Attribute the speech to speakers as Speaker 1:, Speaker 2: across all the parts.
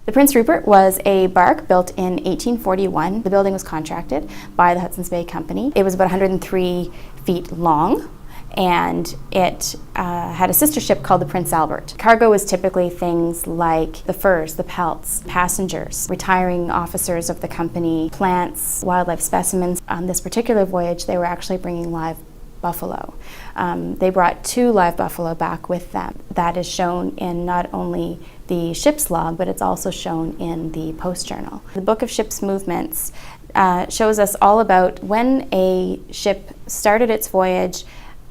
Speaker 1: The Prince Rupert was a barque built in 1841. The building was contracted by the Hudson's Bay Company. It was about 103 feet long, and it had a sister ship called the Prince Albert. Cargo was typically things like the furs, the pelts, passengers, retiring officers of the company, plants, wildlife specimens. On this particular voyage, they were actually bringing live buffalo. They brought 2 live buffalo back with them. That is shown in not only the ship's log, but it's also shown in the post journal. The Book of Ship's Movements shows us all about when a ship started its voyage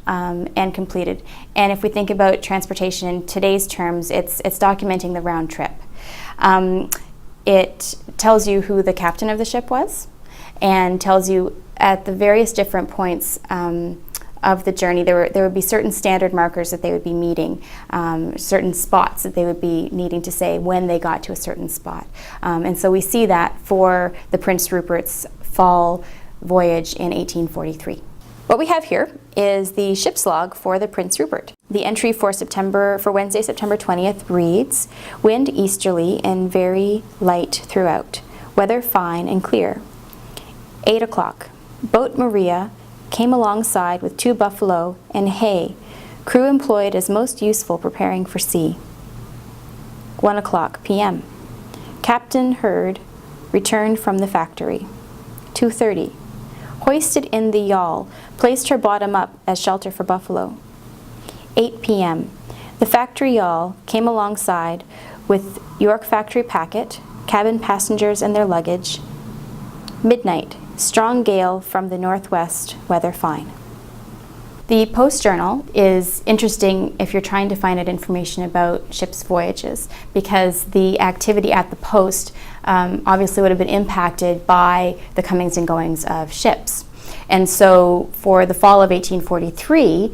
Speaker 1: and completed. And if we think about transportation in today's terms, it's documenting the round trip. It tells you who the captain of the ship was, and tells you at the various different points of the journey, there would be certain standard markers that they would be meeting, certain spots that they would be needing to say when they got to a certain spot. And so we see that for the Prince Rupert's fall voyage in 1843. What we have here is the ship's log for the Prince Rupert. The entry for Wednesday, September 20th reads, "Wind easterly and very light throughout. Weather fine and clear. 8 o'clock. Boat Maria came alongside with 2 buffalo and hay. Crew employed as most useful preparing for sea. 1 o'clock p.m. Captain Hurd returned from the factory. 2:30. Hoisted in the yawl, placed her bottom up as shelter for buffalo. 8 p.m. The factory yawl came alongside with York factory packet, cabin passengers and their luggage. Midnight. Strong gale from the northwest, weather fine." The post journal is interesting if you're trying to find out information about ships' voyages, because the activity at the post obviously would have been impacted by the comings and goings of ships. And so for the fall of 1843,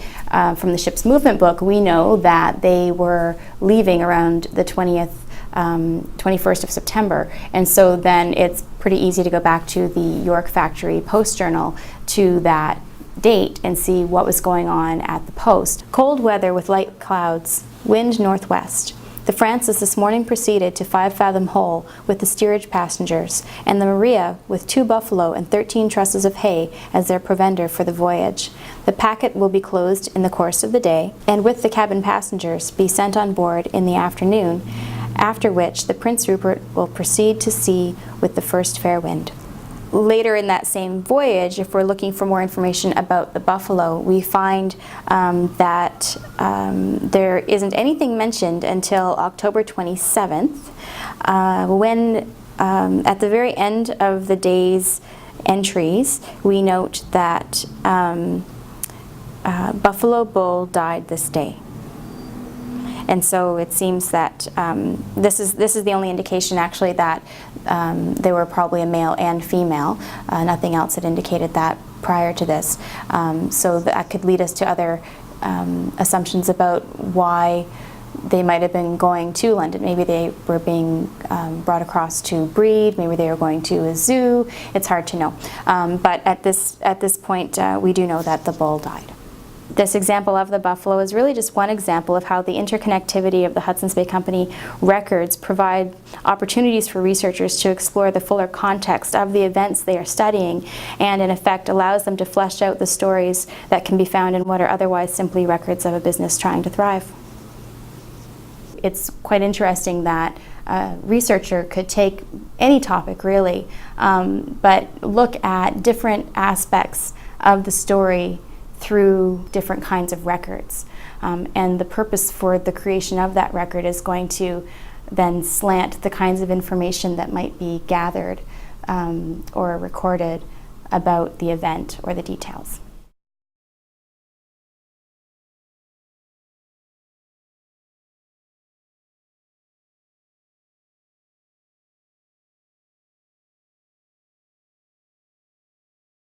Speaker 1: from the ship's movement book, we know that they were leaving around the 21st of September. And so then it's pretty easy to go back to the York Factory Post Journal to that date and see what was going on at the post. Cold weather with light clouds, wind northwest. The Francis this morning proceeded to 5 Fathom Hole with the steerage passengers, and the Maria with 2 buffalo and 13 trusses of hay as their provender for the voyage. The packet will be closed in the course of the day, and with the cabin passengers be sent on board in the afternoon, after which the Prince Rupert will proceed to sea with the first fair wind. Later in that same voyage, if we're looking for more information about the buffalo, we find that there isn't anything mentioned until October 27th, when at the very end of the day's entries, we note that Buffalo Bull died this day. And so it seems that this is the only indication actually that they were probably a male and female. Nothing else had indicated that prior to this. So that could lead us to other assumptions about why they might have been going to London. Maybe they were being brought across to breed. Maybe they were going to a zoo. It's hard to know. But at this point, we do know that the bull died. This example of the buffalo is really just one example of how the interconnectivity of the Hudson's Bay Company records provide opportunities for researchers to explore the fuller context of the events they are studying, and in effect allows them to flesh out the stories that can be found in what are otherwise simply records of a business trying to thrive. It's quite interesting that a researcher could take any topic really, but look at different aspects of the story through different kinds of records. And the purpose for the creation of that record is going to then slant the kinds of information that might be gathered or recorded about the event or the details.